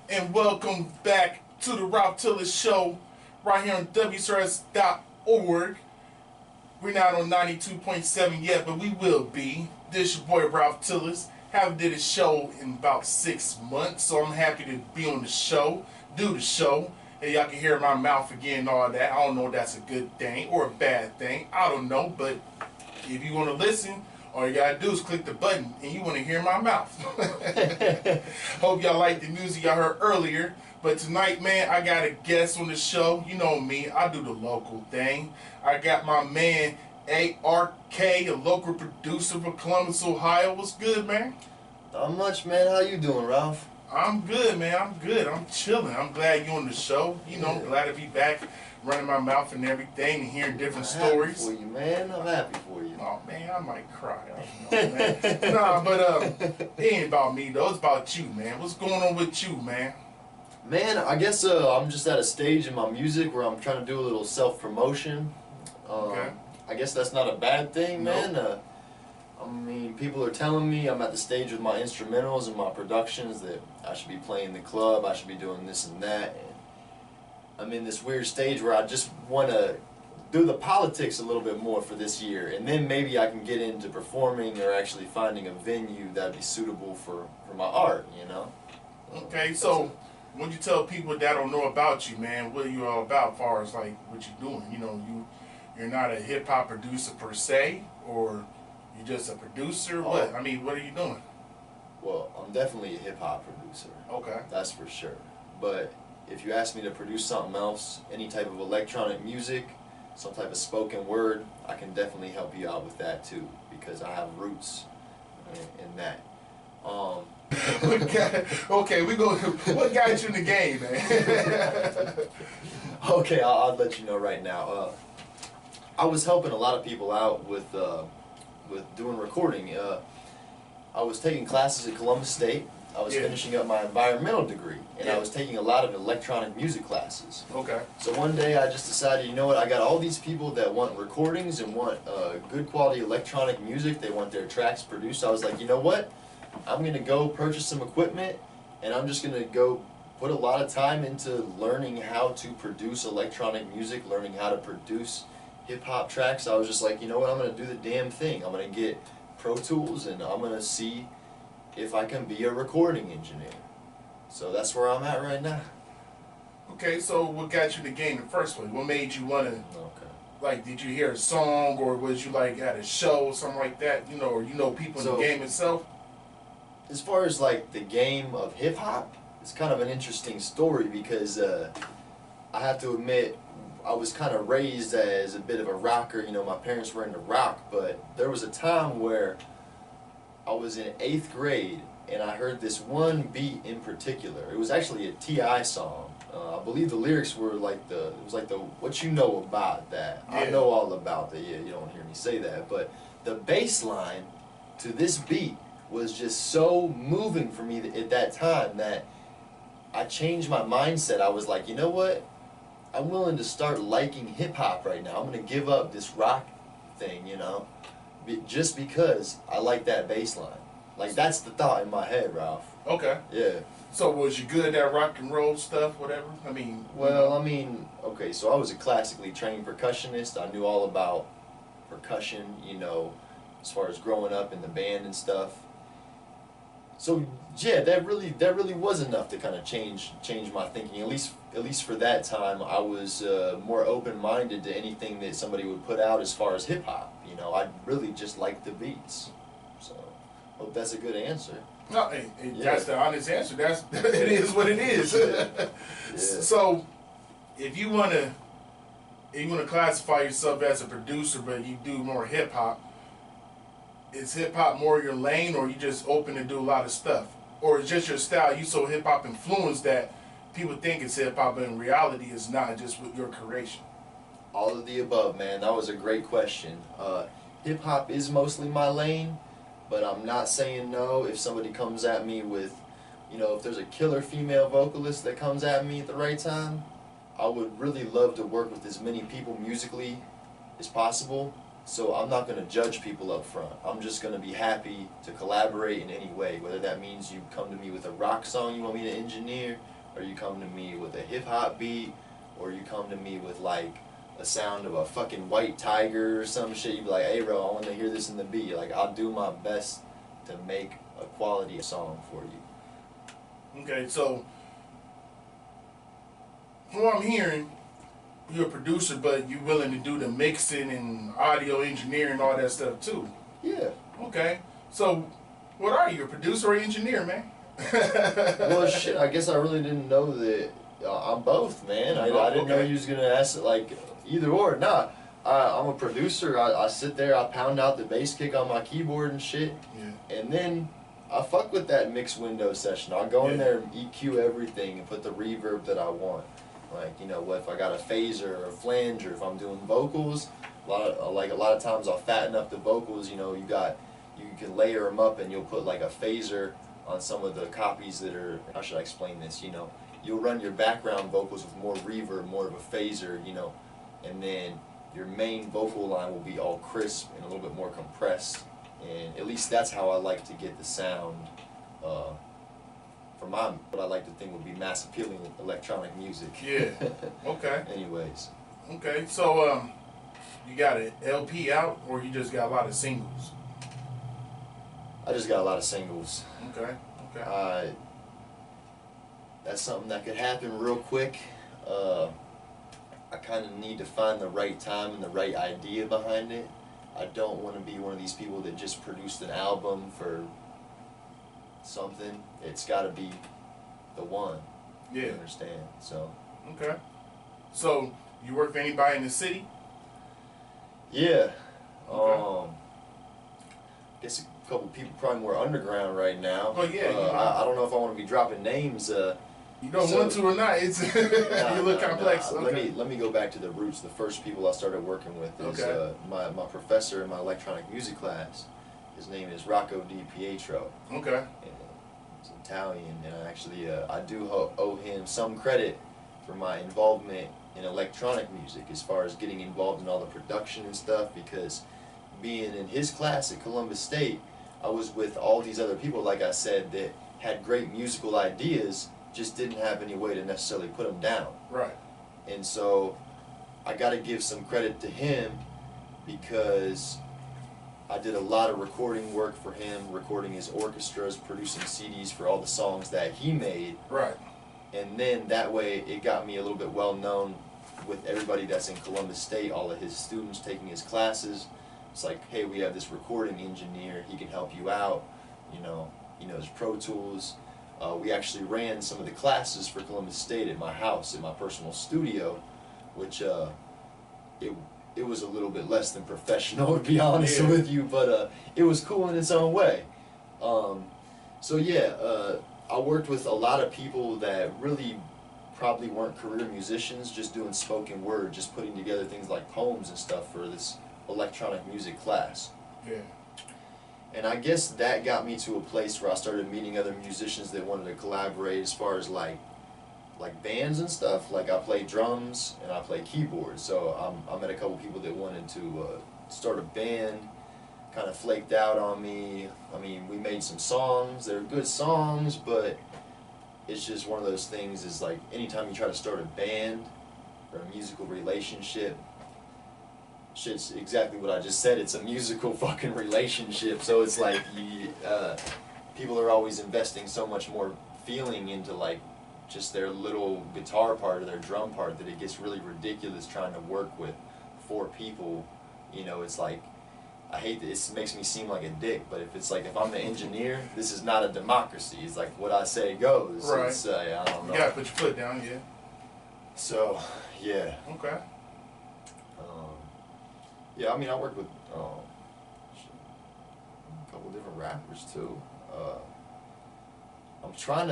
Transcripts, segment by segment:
and welcome back to the Ralph Tillis Show right here on WCRS.org. We're not on 92.7 yet, but we will be. This your boy Ralph Tillis. Haven't did a show in about 6 months, so I'm happy to be on the show, do the show. And y'all can hear my mouth again and all that. I don't know if that's a good thing or a bad thing. I don't know, but if you want to listen, all you gotta do is click the button and you want to hear my mouth. Hope y'all like the music y'all heard earlier. But tonight, man, I got a guest on the show. You know me, I do the local thing. I got my man ARK, a local producer from Columbus, Ohio. What's good, man? Not much, man. How you doing, Ralph? I'm good, man. I'm good. I'm chilling. I'm glad you're on the show. You know, glad to be back, running my mouth and everything and hearing different stories. I'm happy for you, man. I'm happy for you. Oh, man, I might cry. I don't know, man. Nah, but it ain't about me, though. It's about you, man. What's going on with you, man? Man, I guess I'm just at a stage in my music where I'm trying to do a little self-promotion. Okay. I guess that's not a bad thing, man. Nope. I mean, people are telling me I'm at the stage with my instrumentals and my productions that I should be playing the club, I should be doing this and that. And I'm in this weird stage where I just want to do the politics a little bit more for this year, and then maybe I can get into performing or actually finding a venue that would be suitable for my art, you know? Okay, so when you tell people that don't know about you, man, what are you all about as far as like what you're doing? You know, you're not a hip-hop producer per se, or you're just a producer? What? I mean, what are you doing? Well, I'm definitely a hip-hop producer. Okay. That's for sure. But if you ask me to produce something else, any type of electronic music, some type of spoken word, I can definitely help you out with that too, because I have roots in that. Okay, we go. What got you in the game, man? Okay, I'll let you know right now. I was helping a lot of people out with doing recording. I was taking classes at Columbus State. I was finishing up my environmental degree, and I was taking a lot of electronic music classes. Okay. So one day I just decided, you know what, I got all these people that want recordings and want good quality electronic music. They want their tracks produced. I was like, you know what, I'm going to go purchase some equipment, and I'm just going to go put a lot of time into learning how to produce electronic music, learning how to produce hip-hop tracks. I was just like, you know what, I'm going to do the damn thing. I'm going to get Pro Tools, and I'm going to see if I can be a recording engineer. So that's where I'm at right now. Okay, so what got you in the game in the first place? What made you want to, like, did you hear a song, or was you like at a show or something like that, you know, or you know people in the game itself? As far as like the game of hip-hop, it's kind of an interesting story because I have to admit, I was kind of raised as a bit of a rocker. You know, my parents were into rock, but there was a time where I was in 8th grade and I heard this one beat in particular. It was actually a T.I. song. I believe the lyrics were like it was like the what you know about that. Yeah. I know all about that. Yeah, you don't hear me say that, but the bass line to this beat was just so moving for me at that time that I changed my mindset. I was like, you know what? I'm willing to start liking hip-hop right now. I'm going to give up this rock thing, you know, just because I like that bass line. Like, that's the thought in my head, Ralph. Okay. Yeah. So was you good at that rock and roll stuff, whatever? I mean... Well, I mean, okay, so I was a classically trained percussionist. I knew all about percussion, you know, as far as growing up in the band and stuff. So yeah, that really was enough to kind of change my thinking. At least for that time, I was more open-minded to anything that somebody would put out as far as hip hop. You know, I really just liked the beats. So hope that's a good answer. No, that's the honest answer. It is what it is. Yeah. So if you wanna classify yourself as a producer, but you do more hip hop, is hip-hop more your lane, or you just open to do a lot of stuff? Or is just your style, you so hip-hop influenced that people think it's hip-hop, but in reality it's not, just with your creation? All of the above, man. That was a great question. Hip-hop is mostly my lane, but I'm not saying no if somebody comes at me with, you know, if there's a killer female vocalist that comes at me at the right time, I would really love to work with as many people musically as possible. So I'm not going to judge people up front. I'm just going to be happy to collaborate in any way, whether that means you come to me with a rock song you want me to engineer, or you come to me with a hip hop beat, or you come to me with like a sound of a fucking white tiger or some shit, you be like, hey bro, I want to hear this in the beat. Like, I'll do my best to make a quality song for you. Okay, so from what I'm hearing, you're a producer, but you're willing to do the mixing and audio engineering and all that stuff too. Yeah. Okay, so what are you, a producer or engineer, man? Well, shit, I guess I really didn't know that. I'm both, man. I didn't know you was gonna ask it like either or. Nah, I'm a producer. I sit there, I pound out the bass kick on my keyboard and shit, and then I fuck with that mix window session. I'll go in there and EQ everything and put the reverb that I want. Like, you know, what if I got a phaser or a flanger, if I'm doing vocals, a lot of times I'll fatten up the vocals. You know, you can layer them up and you'll put like a phaser on some of the copies that are, how should I explain this, you know, you'll run your background vocals with more reverb, more of a phaser, you know, and then your main vocal line will be all crisp and a little bit more compressed, and at least that's how I like to get the sound for my, what I like to think would be mass appealing electronic music. Yeah. Okay. Anyways. Okay, so you got an LP out, or you just got a lot of singles? I just got a lot of singles. Okay. Okay. That's something that could happen real quick. I kind of need to find the right time and the right idea behind it. I don't want to be one of these people that just produced an album for something. It's got to be the one. Yeah. You understand? So. Okay. So you work for anybody in the city? Yeah. Okay. I guess a couple people probably more underground right now. Oh yeah. I don't know if I want to be dropping names. You don't want to or not? It's you look complex. Nah. Okay. Let me go back to the roots. The first people I started working with is my professor in my electronic music class. His name is Rocco Di Pietro. Okay. And he's Italian, and I do owe him some credit for my involvement in electronic music, as far as getting involved in all the production and stuff, because being in his class at Columbus State, I was with all these other people, like I said, that had great musical ideas, just didn't have any way to necessarily put them down. Right. And so I got to give some credit to him, because I did a lot of recording work for him, recording his orchestras, producing CDs for all the songs that he made. Right. And then that way it got me a little bit well known with everybody that's in Columbus State, all of his students taking his classes. It's like, hey, we have this recording engineer, he can help you out, you know, he knows Pro Tools. We actually ran some of the classes for Columbus State at my house, in my personal studio, which it was a little bit less than professional, to be honest with you, but it was cool in its own way. So yeah, I worked with a lot of people that really probably weren't career musicians, just doing spoken word, just putting together things like poems and stuff for this electronic music class. Yeah. And I guess that got me to a place where I started meeting other musicians that wanted to collaborate, as far as like bands and stuff. Like, I play drums and I play keyboards, so I met a couple people that wanted to start a band. Kind of flaked out on me. I mean, we made some songs, they're good songs, but it's just one of those things, is like, anytime you try to start a band or a musical relationship, shit's exactly what I just said, it's a musical fucking relationship. So it's like, people are always investing so much more feeling into like just their little guitar part or their drum part, that it gets really ridiculous trying to work with 4 people. You know, it's like, I hate that it makes me seem like a dick, but if I'm the engineer, this is not a democracy. It's like, what I say goes. Right. It's, I don't know. You gotta put your foot down, yeah. So, yeah. Okay. Yeah, I mean, I work with a couple different rappers too. I'm trying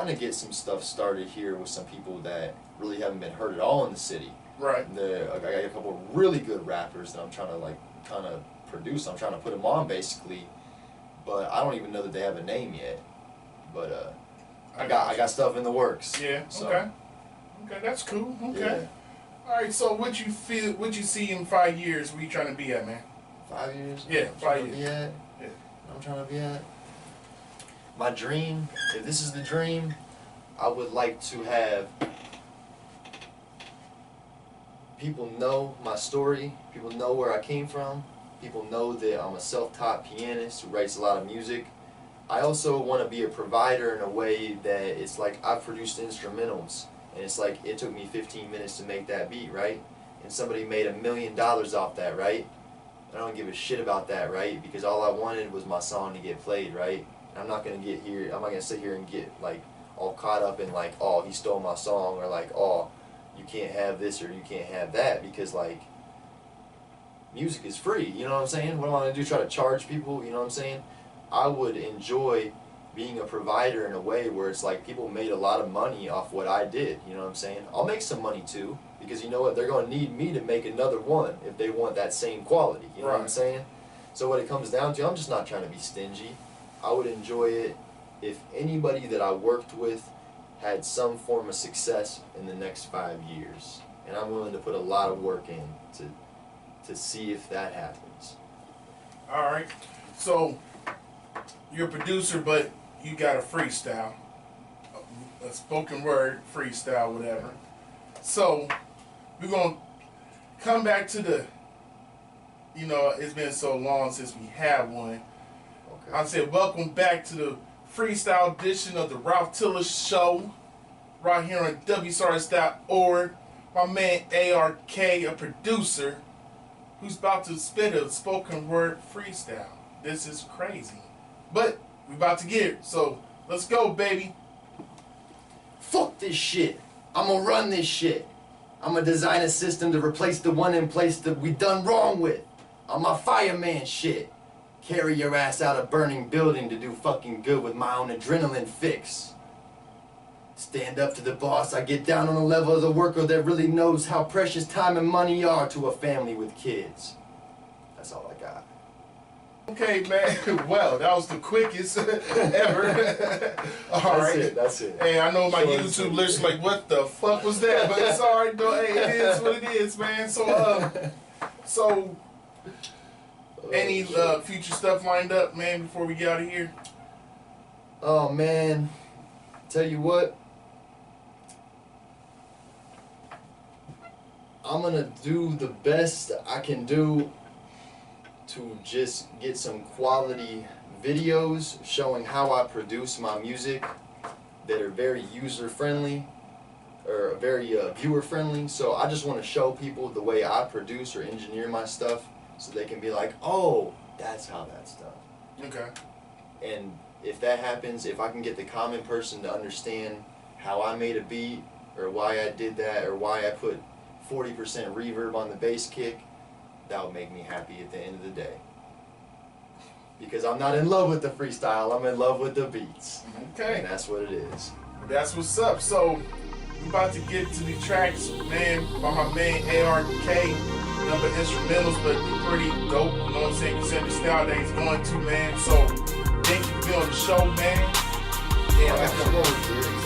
to get some stuff started here with some people that really haven't been heard at all in the city. Right. I got a couple of really good rappers that I'm trying to kind of produce. I'm trying to put them on, basically, but I don't even know that they have a name yet. But I got stuff in the works. Yeah. So. Okay. Okay, that's cool. Okay. Yeah. All right. So, what you see in 5 years? Where you trying to be at, man? 5 years? Yeah, 5 years. Yeah. I'm trying to be at. My dream, if this is the dream, I would like to have people know my story, people know where I came from, people know that I'm a self-taught pianist who writes a lot of music. I also want to be a provider in a way that it's like I've produced instrumentals, and it's like it took me 15 minutes to make that beat, right? And somebody made $1 million off that, right? I don't give a shit about that, right? Because all I wanted was my song to get played, right? And I'm not gonna sit here and get like all caught up in like, oh, he stole my song, or like, oh, you can't have this or you can't have that, because like music is free, you know what I'm saying? What am I gonna do, try to charge people, you know what I'm saying? I would enjoy being a provider in a way where it's like people made a lot of money off what I did, you know what I'm saying? I'll make some money too, because you know what, they're gonna need me to make another one if they want that same quality, you know what I'm saying? So what it comes down to, I'm just not trying to be stingy. I would enjoy it if anybody that I worked with had some form of success in the next 5 years. And I'm willing to put a lot of work in to see if that happens. Alright, so you're a producer, but you got a freestyle, a spoken word freestyle, whatever. So we're going to come back to the, you know, it's been so long since we had one. Okay. I said welcome back to the freestyle edition of the Ralph Tillis Show, right here on WCRS.org. My man ARK, a producer, who's about to spit a spoken word freestyle. This is crazy. But we about to get it, so let's go, baby. Fuck this shit. I'ma run this shit. I'ma design a system to replace the one in place that we done wrong with. I'm my fireman shit. Carry your ass out a burning building to do fucking good with my own adrenaline fix. Stand up to the boss, I get down on the level of the worker that really knows how precious time and money are to a family with kids. That's all I got. Okay, man. Well, that was the quickest ever. All right. That's it. Hey, I know my YouTube listeners like, what the fuck was that? But it's all right, though. Hey, it is what it is, man. So, any future stuff lined up, man, before we get out of here? Oh, man. Tell you what. I'm gonna do the best I can do to just get some quality videos showing how I produce my music that are very user-friendly or very viewer-friendly. So I just want to show people the way I produce or engineer my stuff so they can be like, oh, that's how that's done. Okay. And if that happens, if I can get the common person to understand how I made a beat or why I did that or why I put 40% reverb on the bass kick, that would make me happy at the end of the day. Because I'm not in love with the freestyle, I'm in love with the beats. Okay. And that's what it is. That's what's up. So, we're about to get to the tracks, man, by my man ARK. Number instrumentals, but pretty dope. You know what I'm saying? You said the style that he's going to, man. So, thank you for being on the show, man. Yeah, I got your own lyrics.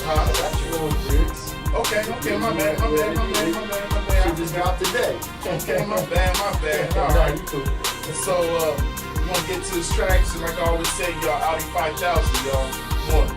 Huh? I got your own lyrics. Okay, my bad. She just dropped today. Okay, my bad. All right, cool. So, we're gonna get to his tracks, and like I always say, y'all, Audi 5000, y'all. One.